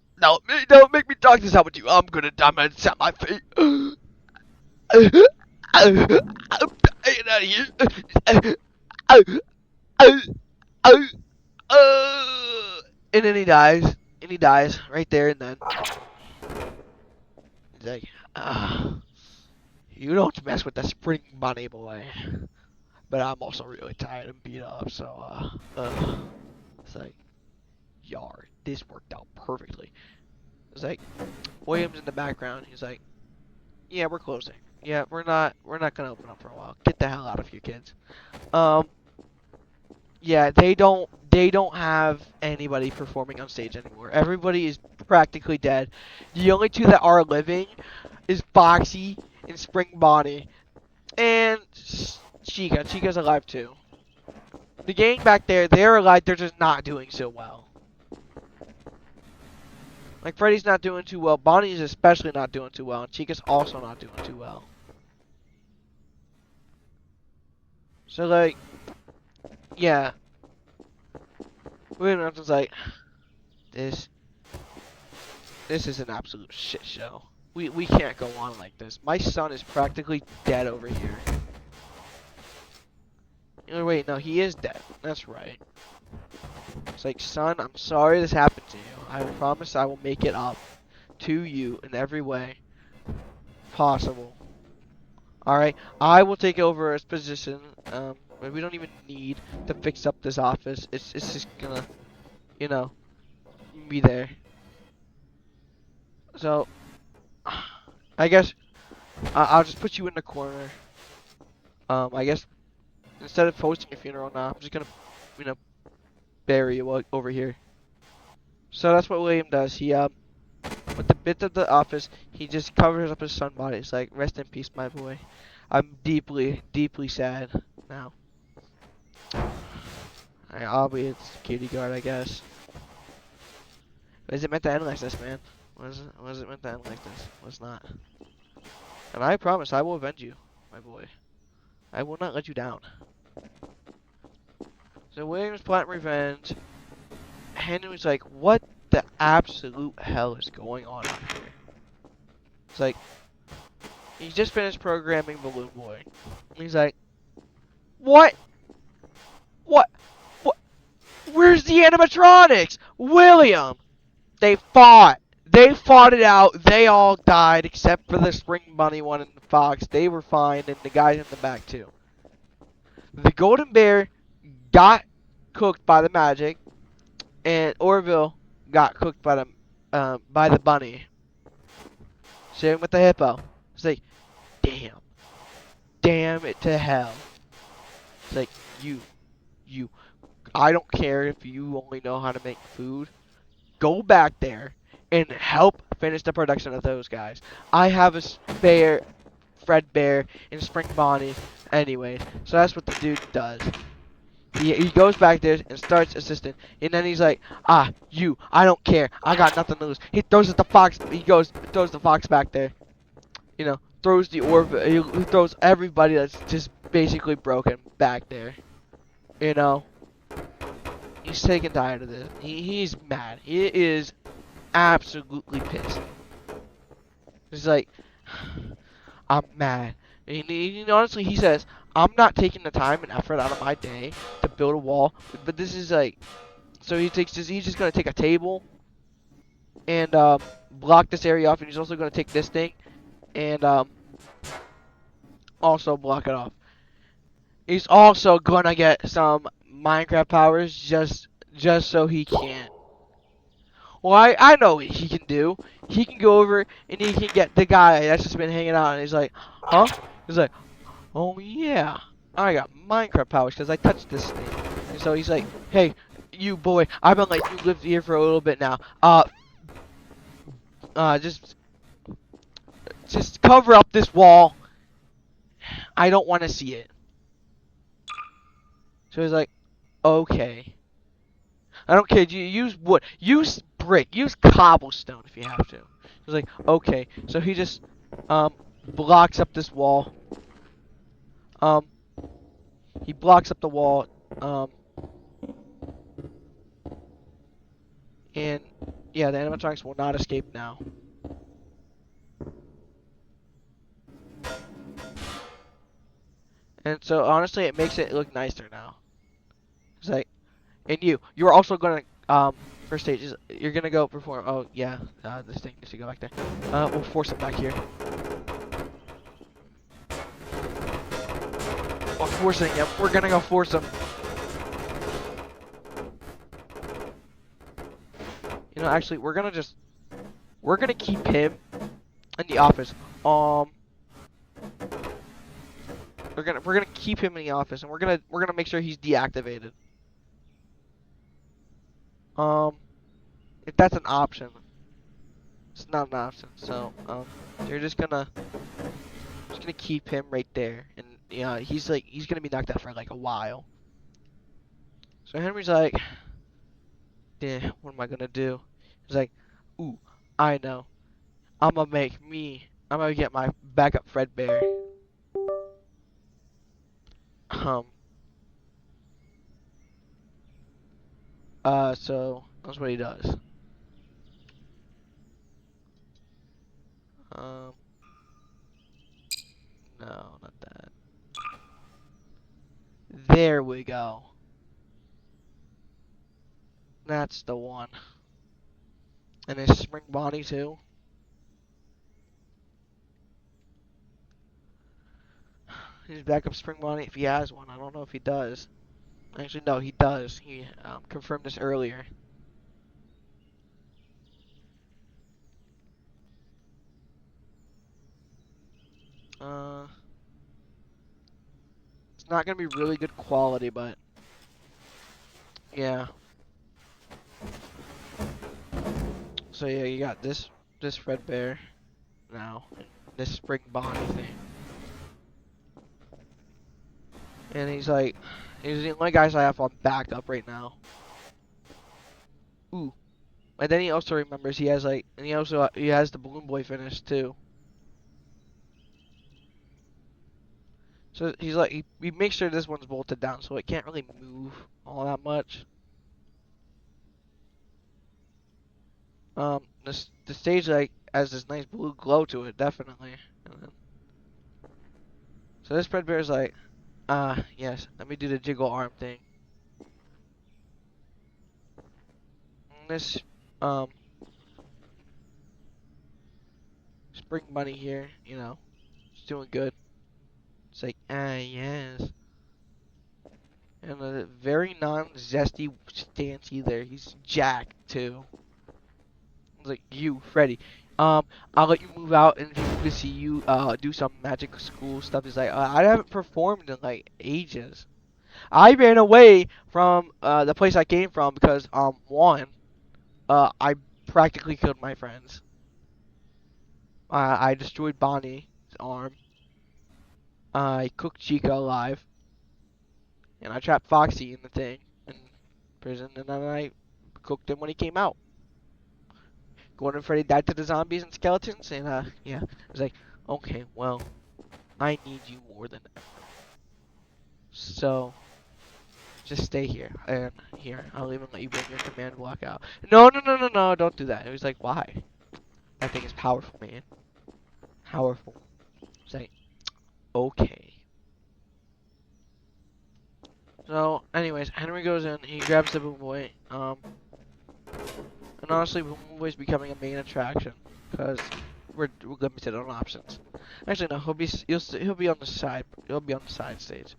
make me talk this out with you. I'm gonna set my fate. Get out of here. And then he dies. And he dies right there and then. He's like, you don't mess with the spring bunny boy. But I'm also really tired and beat up, so, it's like, yar, this worked out perfectly. It's like, William's in the background. He's like, yeah, we're closing. Yeah, we're not gonna open up for a while. Get the hell out of here, kids. Yeah, they don't have anybody performing on stage anymore. Everybody is practically dead. The only two that are living is Foxy and Spring Bonnie. And Chica. Chica's alive too. The gang back there, they're alive, they're just not doing so well. Like, Freddy's not doing too well. Bonnie's especially not doing too well. And Chica's also not doing too well. So, like, yeah. William Afton's like, this is an absolute shit show. We can't go on like this. My son is practically dead over here. Oh, wait, no, he is dead. That's right. It's like, son, I'm sorry this happened to you. I promise I will make it up to you in every way possible. Alright, I will take over his position. But we don't even need to fix up this office. It's just gonna, be there. So, I guess I'll just put you in the corner. I guess instead of hosting a funeral now, I'm just gonna, bury you over here. So that's what William does. He with the bit of the office, he just covers up his son's body. It's like, rest in peace, my boy. I'm deeply, deeply sad now. I'll be a security guard, I guess. Was it meant to end like this, man? Was it meant to end like this? Was not. And I promise I will avenge you, my boy. I will not let you down. So William's plotting revenge. Henry's like, what the absolute hell is going on out here? It's like, he's just finished programming Balloon Boy. He's like, what? What? What? Where's the animatronics? William! They fought. They fought it out. They all died except for the Spring Bunny one and the Fox. They were fine, and the guys in the back too. The Golden Bear got cooked by the magic, and Orville got cooked by the bunny. Same with the hippo. It's like, damn it to hell. It's like, you, I don't care if you only know how to make food. Go back there and help finish the production of those guys. I have a spare Fred Bear and Spring Bonnie anyways. So that's what the dude does. He goes back there and starts assisting. And then he's like, I don't care. I got nothing to lose. He throws the fox. Throws the fox back there. Throws the orb. He throws everybody that's just basically broken back there. You know, he's sick and tired of this. He's mad. He is absolutely pissed. He's like, I'm mad. And honestly, he says, I'm not taking the time and effort out of my day to build a wall. But this is like, so he's just gonna take a table and block this area off, and he's also gonna take this thing and also block it off. He's also gonna get some Minecraft powers just so he can. Well, I know what he can do. He can go over and he can get the guy that's just been hanging out, and he's like, huh? He's like, oh yeah, I got Minecraft powers because I touched this thing. And so he's like, hey, you boy, I've been letting you live here for a little bit now. Just cover up this wall. I don't want to see it. So he's like, okay. I don't care. You use wood, use brick, use cobblestone if you have to. He's like, okay. So he just blocks up this wall. Um, he blocks up the wall. Um, and yeah, the animatronics will not escape now. And so honestly, it makes it look nicer now. It's like, and you're also gonna first stage is you're gonna go perform. Oh yeah, this thing needs to go back there. We'll force it back here. We're forcing him. We're gonna go force him. You know, actually, we're gonna keep him in the office. We're gonna keep him in the office, and we're gonna make sure he's deactivated. If that's an option, it's not an option. So you're just gonna keep him right there, and yeah, he's gonna be knocked out for like a while. So Henry's like, yeah, what am I gonna do? He's like, ooh, I know. I'm gonna get my backup Fredbear. Um, so that's what he does. Um, no, not that. There we go. That's the one. And his Spring Bonnie too. His backup Spring Bonnie, if he has one. I don't know if he does. Actually, no, he does. He confirmed this earlier. Uh, it's not gonna be really good quality, but yeah. So yeah, you got this Fredbear now, this Spring Bonnie thing, and he's like, he's the only guys I have on backup right now. Ooh, and then he also remembers he has like, and he has the Balloon Boy finish too. So he's like, he makes sure this one's bolted down so it can't really move all that much. The stage like has this nice blue glow to it, definitely. So this Fredbear is like, yes, let me do the jiggle arm thing. And this, um, Spring Bunny here, you know, it's doing good. It's like, yes. And a very non-zesty stance either. He's jacked too. It's like, you, Freddy. I'll let you move out and to see you do some magic school stuff. He's like, I haven't performed in like ages. I ran away from the place I came from because one, I practically killed my friends. I destroyed Bonnie's arm. I cooked Chica alive, and I trapped Foxy in the thing in prison, and then I cooked him when he came out. Gordon and Freddy died to the zombies and skeletons, and yeah, I was like, okay, well, I need you more than ever. So just stay here. And here, I'll even let you bring your command block out. No, no, no, no, no, don't do that. It was like, why? That thing is powerful, man. Powerful. It's like, okay. So, anyways, Henry goes in, he grabs the Boom Boy, and honestly, Boom Boy's becoming a main attraction, because we're limited on options. Actually, no, he'll be on the side, he'll be on the side stage.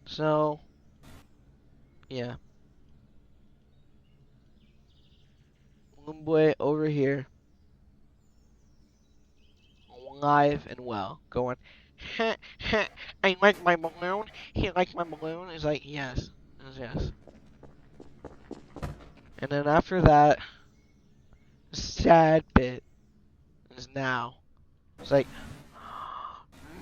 So, yeah. Boom Boy over here, alive and well, going, heh, heh, I like my balloon, he likes my balloon, he's like, yes, yes. And then after that, the sad bit is now. It's like,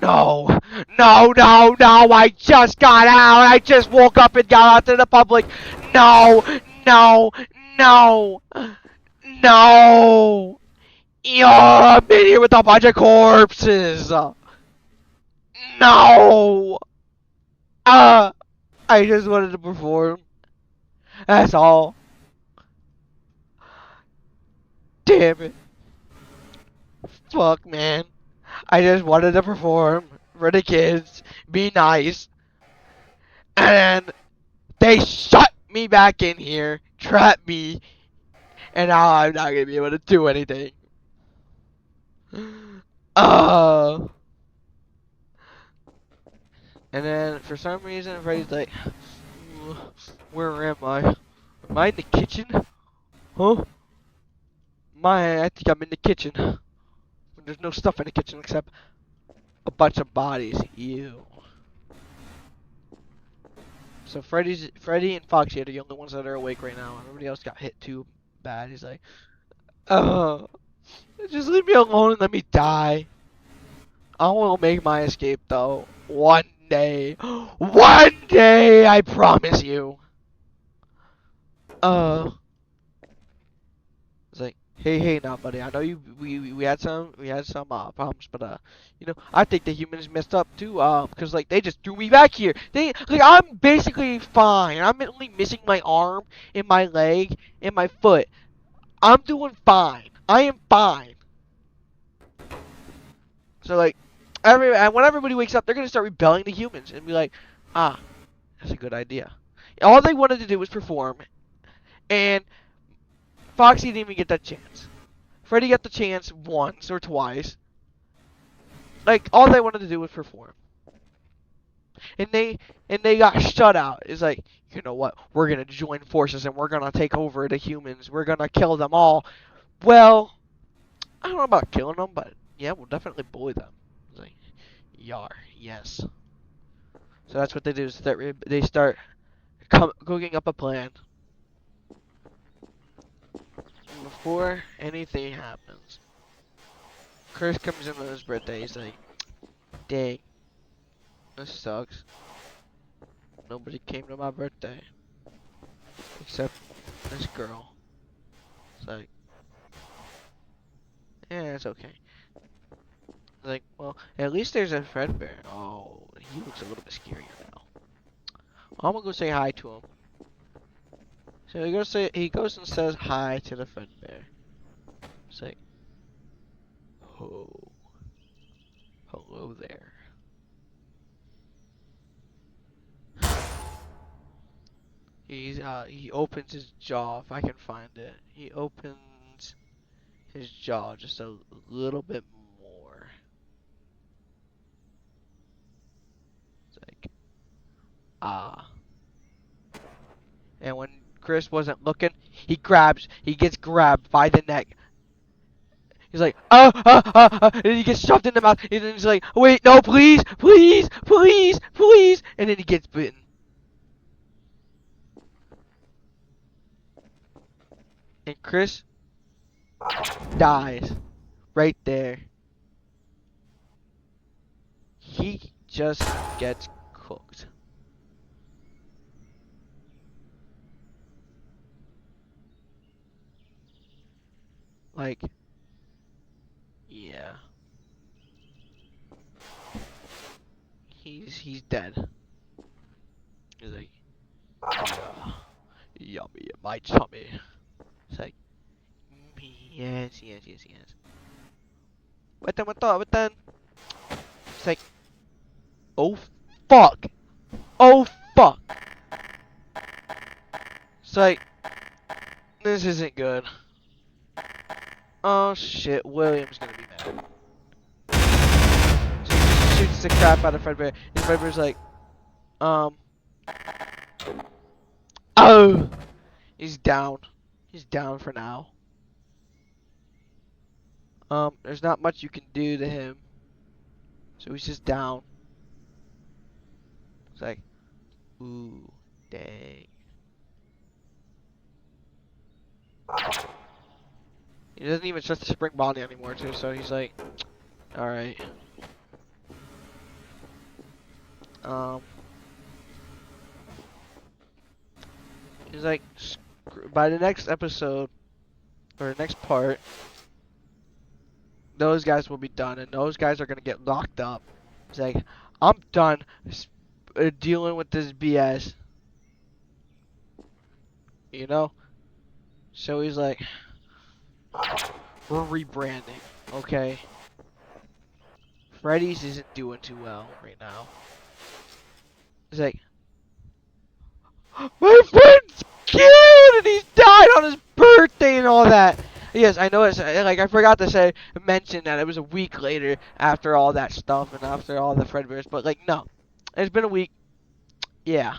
no, no, no, no, I just got out, I just woke up and got out to the public. No, no, no, no. Yo, I'm in here with a bunch of corpses. No. I just wanted to perform. That's all. Damn it. Fuck, man. I just wanted to perform for the kids, be nice, and they shut me back in here, trapped me, and now I'm not gonna be able to do anything. Uh, and then for some reason, Freddy's like, where am I? Am I in the kitchen? Huh? I think I'm in the kitchen. There's no stuff in the kitchen except a bunch of bodies. Ew. So Freddy and Foxy are the only ones that are awake right now. Everybody else got hit too bad. He's like, uh, just leave me alone and let me die. I will make my escape though. One day. One day, I promise you. It's like, hey, now, buddy. I know we had some problems, but you know, I think the humans messed up too. Because like they just threw me back here. I'm basically fine. I'm only missing my arm and my leg and my foot. I'm doing fine. I am fine. So like, when everybody wakes up, they're gonna start rebelling to humans and be like, ah, that's a good idea. All they wanted to do was perform, and Foxy didn't even get that chance. Freddy got the chance once or twice. Like all they wanted to do was perform, and they got shut out. It's like, you know what? We're gonna join forces and we're gonna take over the humans. We're gonna kill them all. Well, I don't know about killing them, but yeah, we'll definitely bully them. It's like, yar, yes. So that's what they do. Is that they start cooking up a plan. And before anything happens, Chris comes in on his birthday. He's like, dang, this sucks. Nobody came to my birthday except this girl. It's like, yeah, it's okay. Like, well, at least there's a Fredbear. Oh, he looks a little bit scarier now. I'm gonna go say hi to him. So he goes and says hi to the Fredbear. It's like, oh, hello there. He opens his jaw if I can find it. He opens his jaw just a little bit more. It's like, ah. And when Chris wasn't looking, he gets grabbed by the neck. He's like, and he gets shoved in the mouth, and then he's like, wait, no, please, please, please, please, and then he gets bitten. And Chris dies right there. He just gets cooked. Like, yeah. He's dead. He's like, yeah, yummy in my tummy. It's like, yes, yes, yes, yes. What then? It's like, oh fuck, oh fuck. It's like, this isn't good. Oh shit, William's gonna be mad. So he just shoots the crap out of Fredbear. And Fredbear's like, um, oh, he's down. He's down for now. There's not much you can do to him. So he's just down. It's like, ooh, dang. He doesn't even trust the spring body anymore, too, so he's like, alright. He's like, by the next episode, or next part, those guys will be done, and those guys are gonna get locked up. He's like, I'm done dealing with this BS. You know? So he's like, we're rebranding, okay? Freddy's isn't doing too well right now. He's like, my friend's killed and he's died on his birthday and all that. Yes, I know it's like I forgot to mention that it was a week later after all that stuff and after all the Fredbears, but like no, it's been a week. Yeah.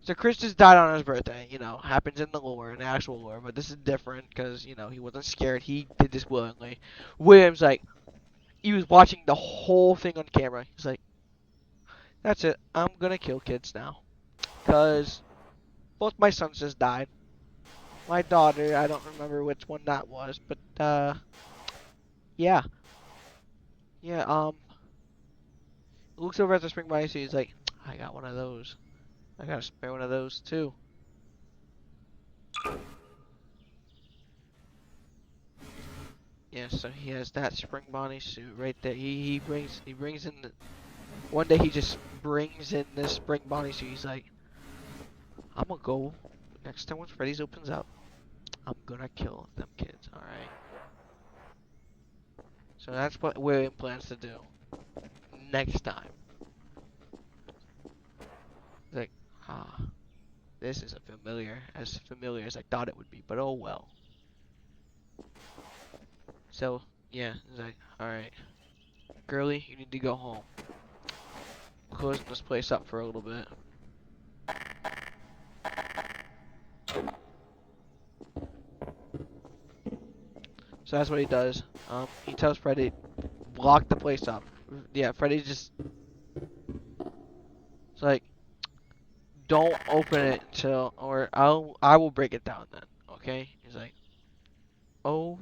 So Chris just died on his birthday. You know, happens in the lore, in the actual lore, but this is different because you know he wasn't scared. He did this willingly. William's like, he was watching the whole thing on camera. He's like, that's it. I'm gonna kill kids now, cause both my sons just died. My daughter, I don't remember which one that was, but yeah, yeah. Looks over at the spring body suit. He's like, I got one of those. I got a spare one of those too. Yeah, so he has that spring body suit right there. He brings in the, one day he just brings in this spring body suit. He's like, I'm gonna go next time when Freddy's opens up. I'm gonna kill them kids. All right. So that's what William plans to do next time. He's like, ah, this isn't as familiar as I thought it would be, but oh well. So yeah, he's like, all right, girly, you need to go home. Closing this place up for a little bit. So that's what he does. He tells Freddy, lock the place up. Yeah, Freddy just, it's like, don't open it until, or I will break it down then. Okay? He's like, oh,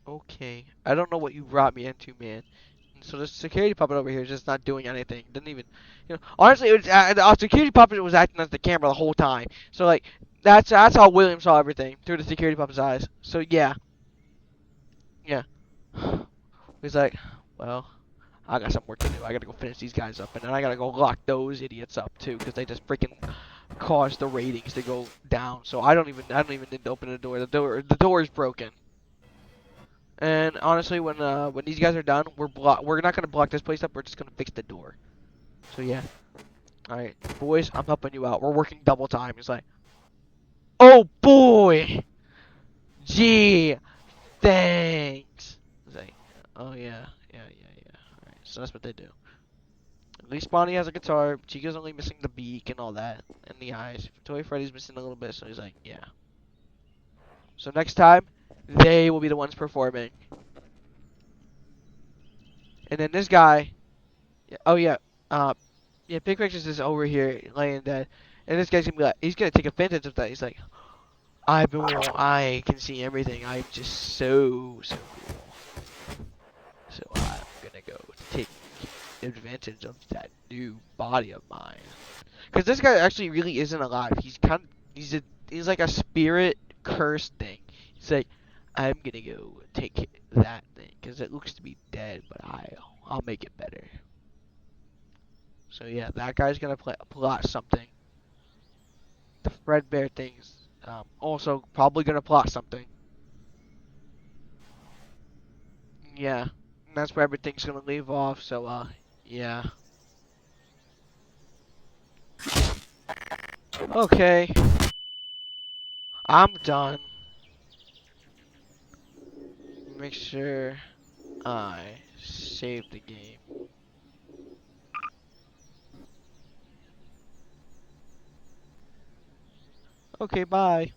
okay. I don't know what you brought me into, man. And so the security puppet over here is just not doing anything. Didn't even, you know. Honestly, it was, the security puppet was acting as the camera the whole time. So like, that's how William saw everything through the security puppet's eyes. So yeah, yeah. He's like, well, I got some work to do. I gotta go finish these guys up, and then I gotta go lock those idiots up too, because they just freaking caused the ratings to go down. So I don't even need to open the door. The door is broken. And honestly, when these guys are done, we're not gonna block this place up. We're just gonna fix the door. So yeah. All right, boys, I'm helping you out. We're working double time. He's like, oh boy, gee, thanks. He's like, oh yeah, yeah. All right, so that's what they do. At least Bonnie has a guitar. Chica's only missing the beak and all that, and the eyes. Toy Freddy's missing a little bit, so he's like, yeah. So next time, they will be the ones performing. And then this guy, oh yeah, yeah, Big Pictures is over here laying dead, and this guy's gonna be like, he's gonna take advantage of that. He's like, I can see everything. I'm just so cool. So I'm gonna go take advantage of that new body of mine. Because this guy actually really isn't alive. He's like a spirit cursed thing. He's like, I'm gonna go take that thing because it looks to be dead, but I'll make it better. So yeah, that guy's gonna plot something. The Fredbear thing's also probably gonna plot something. Yeah, and that's where everything's gonna leave off. So yeah. Okay, I'm done. Make sure I save the game. Okay, bye.